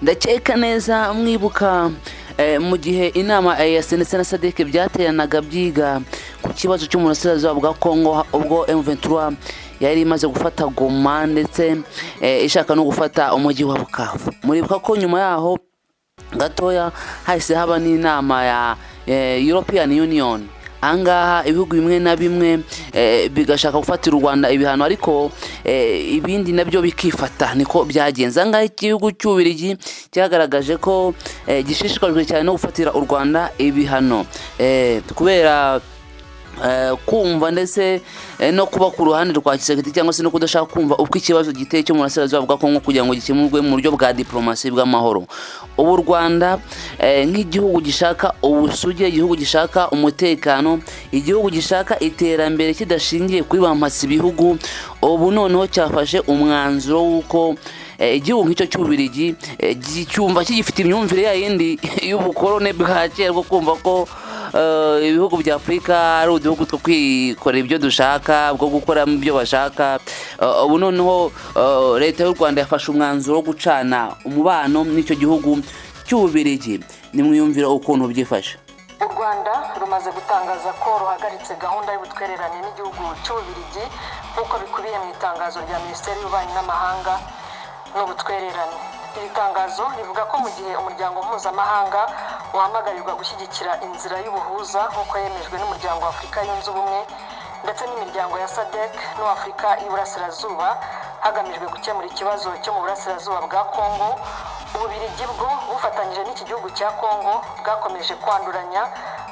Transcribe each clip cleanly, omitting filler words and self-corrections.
ndakeka neza mwibuka mu gihe inama ya ndetse na SADC byateranaga byiga ku kibazo cy'umurasirazuba bwa Kongo ubwo M23 yari imaze gufata Goma ndetse ishaka no gufata umujyi wa Bukavu. Muribuka ko nyuma yaho gatoya hahise haba n'inama ya European Union, angaha ibihugu bimwe na bimwe bigashaka gufatira u Rwanda ibihano, ariko ibindi nabyo bikifata. Niko byagenze. Angaha igihugu cy'Ububiligi cyagaragaje ko gishishikajwe cyane no gufatira u Rwanda ibihano kubera kumva ndetse no kuba ku ruhande rwa Tshisekedi cyangwa se no kudashaka kumva uko ikibazo giteye cyo mu burasirazuba bwa Kongo kugira ngo gikemurwe mu buryo bwa diplomasi bw'amahoro. Ubu Rwanda nk'igihugu gishaka ubusugi, igihugu gishaka umutekano, igihugu gishaka iterambere kidashingiye kuri bampasi ibihugu, ubu noneho cyafashe umwanzuro w'uko igihugu nk'icyo cy'Ububiligi cyumva kigifite imyumvire ya yindi y'ubukorone bwa kera bwo kumva ko ibihugu bya Afurika ari uduhugu two kwikorera ibyo dushaka, bwo gukora ibyo bashaka. Ubu noneho leta y'u Rwanda yafashe umwanzuro wo gucana umubano n'icyo gihugu cy'Ububiligi. Nimwiyumvira ukuntu byifashe. U Rwanda rumaze gutangaza ko ruhagaritse gahunda y'ubutwererane n'igihugu cy'Ububiligi nk'uko bikubiye mu itangazo rya Minisiteri y'Ububanyi n'Amahanga n'Ubutwererane. Iri tangazo rivuga ko mu gihe umuryango mpuzamahanga uhamagarirwa gushyigikira inzira y'ubuhuza nk'uko yemejwe n'umuryango wa Afurika yunze ubumwe ndetse n'imiryango ya SADC n'Afurika y'Iburasirazuba hagamijwe gukemura ikibazo cyo mu burasirazuba bwa Kongo, Ububiligi bwo bufatanyije n'iki gihugu cya Kongo bwakomeje kwanduranya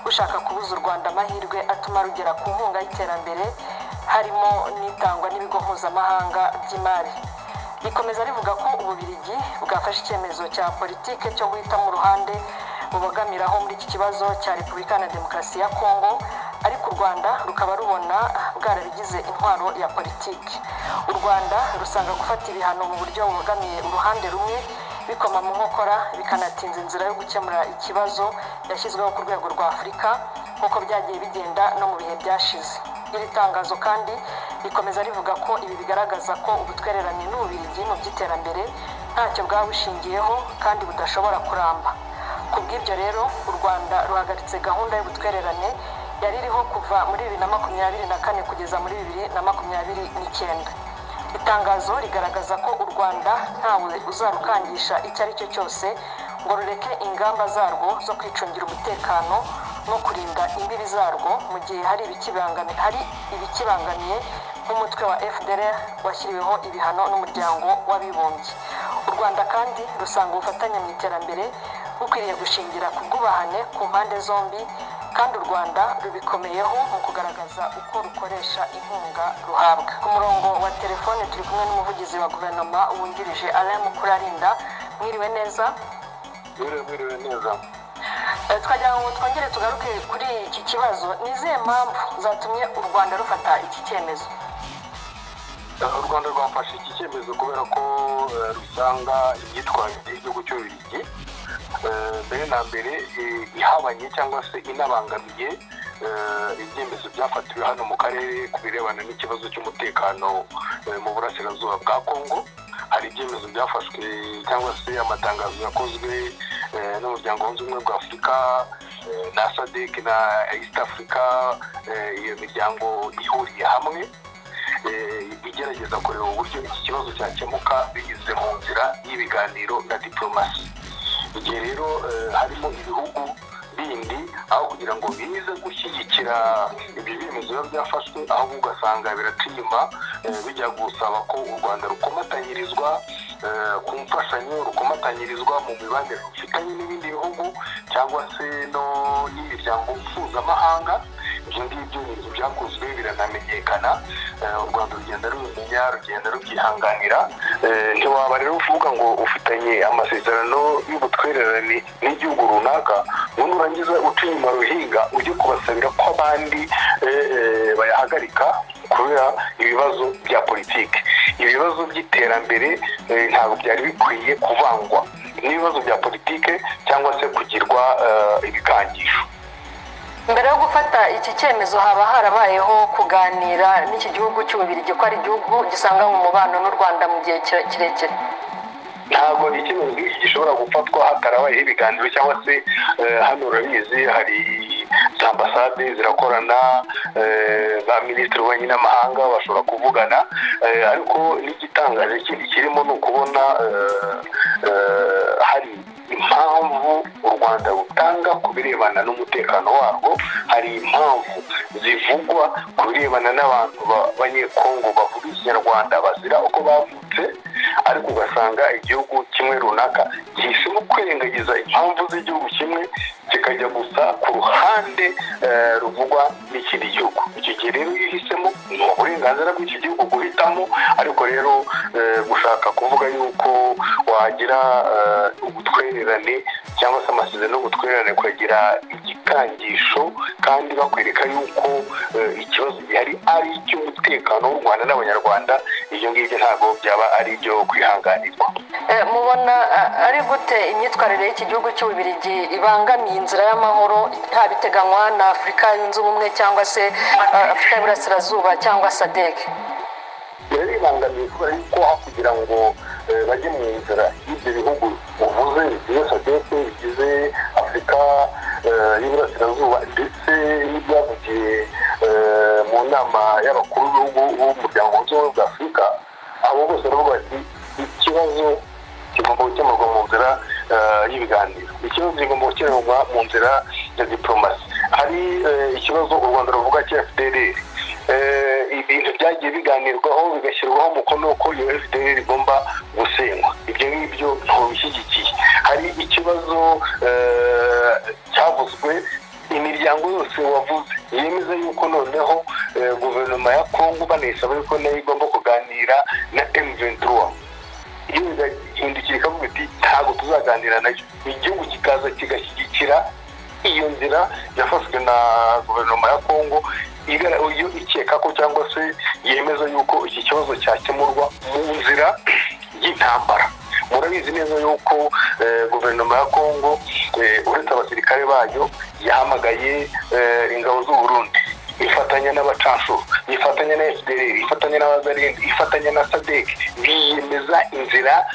bushaka kubuza u Rwanda amahirwe atuma rugera ku nkunga y'iterambere harimo n'itangwa n'ibigo mpuzamahanga by'imari. Rikomeza rivuga ko Ububiligi bwafashe icyemezo cya politike cyo guhitamo uruhande bubogamiraho muri iki kibazo cya Repubulika Iharanira Demokarasi ya Kongo, ariko u Rwanda rukaba rubona bwarabigize intwaro ya politiki. U Rwanda rusanga gufata ibihano mu buryo bubogamiye uruhande rumwe bikoma mu nkokora bikanatinza inzira yo gukemura ikibazo yashyizweho ku rwego rwa Afurika nk'uko byagiye bigenda no mu bihe byashize. Iri tangazo kandi rikomeza rivuga ko ibi bigaragaza ko ubutwererane n'Ububiligi mu by'iterambere ntacyo bwaba bushingiyeho kandi budashobora kuramba. Ku bw'ibyo rero u Rwanda ruhagaritse gahunda y'ubutwererane yari iriho kuva muri 2024 kugeza muri 2029. Itangazo rigaragaza ko u Rwanda ntawe uzarukangisha icyo ari cyo cyose ngo rureke ingamba zarwo zo kwicungira umutekano no kurinda imbibi zarwo mu gihe hari ibikibangamiye nk'umutwe wa FDLR washyiriweho ibihano n'umuryango w'abibumbye. U Rwanda kandi rusanga ubufatanye mu iterambere bukwiriye gushingira ku bwubahane ku mpande zombi, kandi u Rwanda rubikomeyeho mu kugaragaza uko rukoresha inkunga ruhabwa. Ku murongo wa telefone turi kumwe n'umuvugizi wa guverinoma wungirije Alain Mukurarinda. Mwiriwe neza. Mwiriwe neza. Twagira ngo twongere tugaruke kuri iki kibazo. Ni izihe mpamvu zatumye u Rwanda rufata iki cyemezo? U Rwanda rwafashe iki cyemezo kubera ko rusanga imyitwarire y'igihugu cy'Ububiligi mbere na mbere ihabanye cyangwa se inabangamiye ibyemezo byafatiwe hano mu karere ku birebana n'ikibazo cy'umutekano mu burasirazuba bwa Kongo. Hari ibyemezo byafashwe cyangwa se amatangazo yakozwe n'umuryango wunze ubumwe bwa Afurika na SADC na East Africa, iyo miryango ihuriye hamwe igerageza kureba uburyo iki kibazo cyakemuka binyuze mu nzira y'ibiganiro na diplomasi. Igihe rero harimo ibihugu bindi aho kugira ngo bize gushyigikira ibyo byemezo biba byafashwe, ahubwo ugasanga biratinyuma bijya gusaba ko u Rwanda rukomatanyirizwa ku mfashanyo, rukomatanyirizwa mu mibanire rufitanye n'ibindi bihugu cyangwa se no n'imiryango mpuzamahanga. Ibyo ngibyo ni ibintu byakozwe biranamenyekana, u Rwanda rugenda rubimenya, rugenda rubyihanganira. Ntiwaba rero uvuga ngo ufitanye amasezerano y'ubutwererane n'igihugu runaka ubundi urangiza uca inyuma ruhinga ujye kubasabira ko abandi bayahagarika kubera ibibazo bya politiki. Ibibazo by'iterambere ntabwo byari bikwiye kuvangwa n'ibibazo bya politiki cyangwa se kugirwa ibikangisho. Mbere yo gufata iki cyemezo haba harabayeho kuganira n'iki gihugu cy'Ububiligi ko ari igihugu gisanga mu mubano n'u Rwanda mu gihe kirekire. Ntabwo icyemezo gishobora zishobora gufatwa hatarabayeho ibiganiro cyangwa se hano urabizi hari za ambasade zirakorana, ba minisitiri w'ububanyi n'amahanga bashobora kuvugana, ariko n'igitangaje kindi kirimo ni ukubona hari impamvu u Rwanda rutanga ku birebana n'umutekano warwo, hari impamvu zivugwa ku birebana n'abantu b'abanyekongo bavuga ikinyarwanda bazira uko bavutse, ariko ugasanga igihugu kimwe runaka gihisemo kwirengagiza impamvu z'igihugu kimwe kikajya gusa ku ruhande ruvugwa n'ikindi gihugu. Icyo gihe rero iyo uhisemo ni uburenganzira bw'iki gihugu guhitamo, ariko rero gushaka kuvuga yuko wagira ubutwererane cyangwa se amasezerano y'ubutwererane kugira igikangisho kandi bakwereka yuko ikibazo gihari ari icy'umutekano w'u Rwanda n'abanyarwanda, ibyo ngibyo ntabwo byaba ari ibyo kwihanganirwa. Mubona ari gute imyitwarire y'iki gihugu cy'Ububiligi ibangamiye inzira y'amahoro nta biteganywa na Afurika yunze ubumwe cyangwa se Afurika y'Iburasirazuba cyangwa SADC? Rero ibangamiye kubera yuko kugira ngo bajye mu nzira y'ibyo bihugu uvuze bigize SADC, bigize Afurika y'Iburasirazuba ndetse n'ibyavugiye mu nama y'abakuru b'ibihugu b'umuryango wunze ubumwe bwa Afurika, abo bose baravuga bati ikibazo kigomba gukemurwa mu nzira y'ibiganiro, ikibazo kigomba gukemurwa mu nzira ya diplomasi. Hari ikibazo u Rwanda ruvuga cya FDLR, ibintu byagiye biganirwaho bigashyirwaho umukono ko iyo FDLR igomba gusenywa, ibyo ngibyo ntibishyigikiye. Hari ikibazo cyavuzwe, imiryango yose wavuze yemeza yuko noneho guverinoma ya Kongo banisaba yuko nayo igomba kuganira na M23. Iyo bigahindukira ikavuga iti ntabwo tuzaganira nayo, igihugu kikaza kigashyigikira iyo nzira yafashwe na guverinoma ya Kongo iyo ikeka ko cyangwa se yemeza yuko iki kibazo cyakemurwa mu nzira y'intambara. Murabizi neza yuko guverinoma ya Kongo uretse abasirikare bayo yahamagaye ingabo z'u Burundi, ifatanya n'abacanshuro, ifatanya na FDLR, ifatanya n'abazarindi, ifatanya na SADC, biyemeza inzira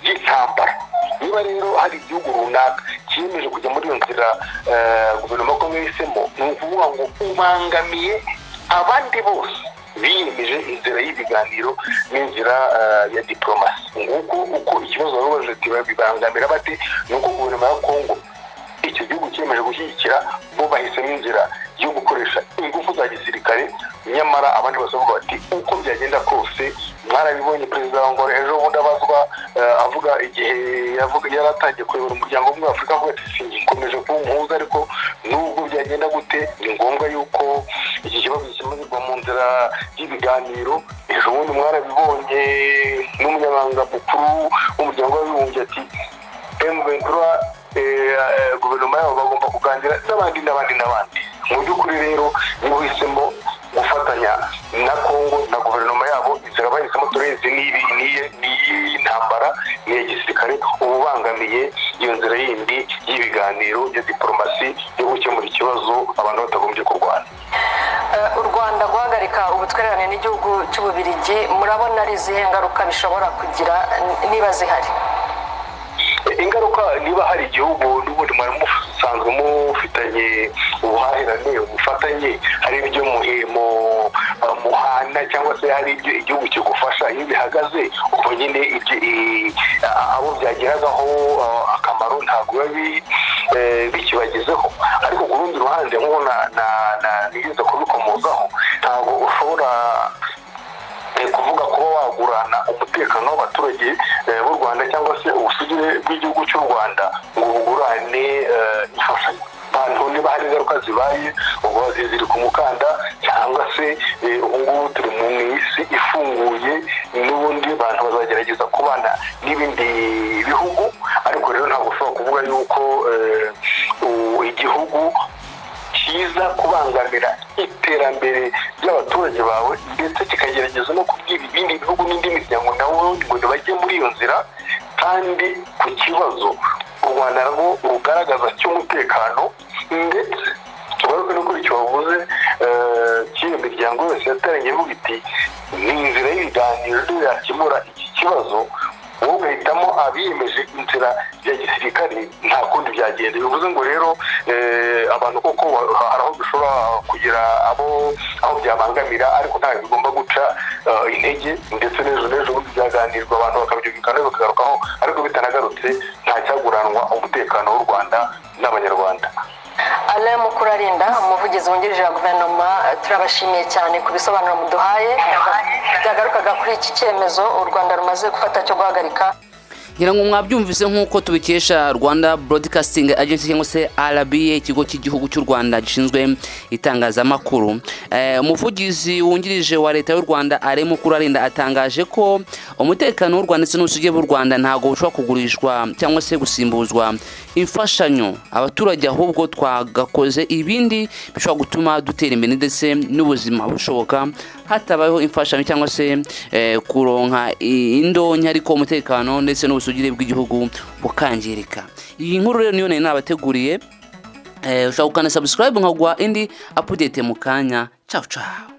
y'intambara. Niba rero hari igihugu runaka kiyemeje kujya muri iyo nzira guverinoma ya Kongo yahisemo, ni ukuvuga ngo ubangamiye abandi bose biyemeje inzira y'ibiganiro n'inzira ya diplomasi. Nguko uko ikibazo babaje bibangamira bati ni uko guverinoma ya Kongo icyo gihugu cyemeje gushyigikira, bo bahisemo inzira yo gukoresha ingufu za gisirikare, nyamara abandi basohoka bati uko byagenda kose. Mwarabibonye perezida wa Angola ejo bundi abazwa avuga igihe yaratangiye kuyobora umuryango w'ubumwe Afurika, avuga ati sinkomeje kuba umuhuza, ariko nubwo byagenda gute ni ngombwa yuko iki kibazo gikemurwa mu nzira y'ibiganiro. Ejo bundi mwarabibonye n'umunyamabanga mukuru w'umuryango w'abibumbye ati M23 guverinoma yabo bagomba kuganira n'abandi. Mu by'ukuri rero niba uhisemo gufatanya na Kongo na guverinoma yabo, inzira bahisemo turezi n'iy'intambara n'iya gisirikare, uba ubangamiye iyo nzira yindi y'ibiganiro ya diplomasi yo gukemura ikibazo abantu batagombye kurwana. U Rwanda guhagarika ubutwererane n'igihugu cy'Ububiligi, murabona ari izihe ngaruka bishobora kugira niba zihari? Ingaruka niba hari igihugu n'ubundi mwari musanzwe mufitanye ubuhahirane, ubufatanye, hari ibyo muhana cyangwa se hari ibyo igihugu kigufasha, iyo bihagaze ubwo nyine abo byageragaho akamaro ntabwo bikibagezeho. Ariko ku rundi ruhande nk'uko nigeze kubikomozaho, ntabwo ushobora kuvuga kuba wagurana umutekano w'abaturage b'u Rwanda cyangwa se ubusugire bw'igihugu cy'u Rwanda ngo bugurane imfashanyo. Abantu niba hari ingaruka zibaye ubwo ziri ku mukanda, cyangwa se ubu ngubu turi mu isi ifunguye, n'ubundi abantu bazagerageza kubana n'ibindi bihugu, ariko rero ntabwo ushobora kuvuga yuko igihugu kiza kubangamira iterambere ry'abaturage bawe ndetse kikagerageza no kubwira ibindi bihugu n'indi miryango nabo ngo bajye muri iyo nzira, kandi ku kibazo u Rwanda rwo rugaragaza cy'umutekano. Ndetse tugaruke no kuri icyo wavuze cy'iyo miryango yose yateranye ivuga iti ni inzira y'ibiganiro yakemura iki kibazo. wowe ugahitamo abiyemeje inzira ya gisirikare nta kundi byagenda. Bivuze ngo rero abantu koko hari aho bishobora kugira aho byabangamira, ariko ntabwo bigomba guca intege, ndetse n'ejo bundi byaganirwa abantu bakabyumvikana bakagarukaho, ariko bitanagarutse nta cyaguranwa umutekano w'u Rwanda n'Abanyarwanda. Alain Mukurarinda, umuvugizi wungirije wa guverinoma, turabashimiye cyane ku bisobanuro muduhaye byagarukaga kuri iki cyemezo u Rwanda rumaze gufata cyo guhagarika. ngira ngo mwabyumvise nk'uko tubikesha Rwanda Broadcasting Agency cyangwa se RBA, ikigo cy'igihugu cy'u Rwanda gishinzwe itangazamakuru. Umuvugizi wungirije wa leta y'u Rwanda Alain Mukurarinda atangaje ko umutekano w'u Rwanda ndetse n'ubusugire bw'u Rwanda ntago bushobora kugurishwa cyangwa se gusimbuzwa imfashanyo abaturage, ahubwo twagakoze ibindi bishobora gutuma dutera imbere ndetse n'ubuzima bushoboka hatabayeho imfashanyo cyangwa se kuronka indonke, ariko umutekano ndetse n'ubusugire bw'igihugu bukangirika. Iyi nkuru rero niyo nabateguriye, ushobora gukanda subscribe nkagwa indi update mu kanya. Ciao ciao.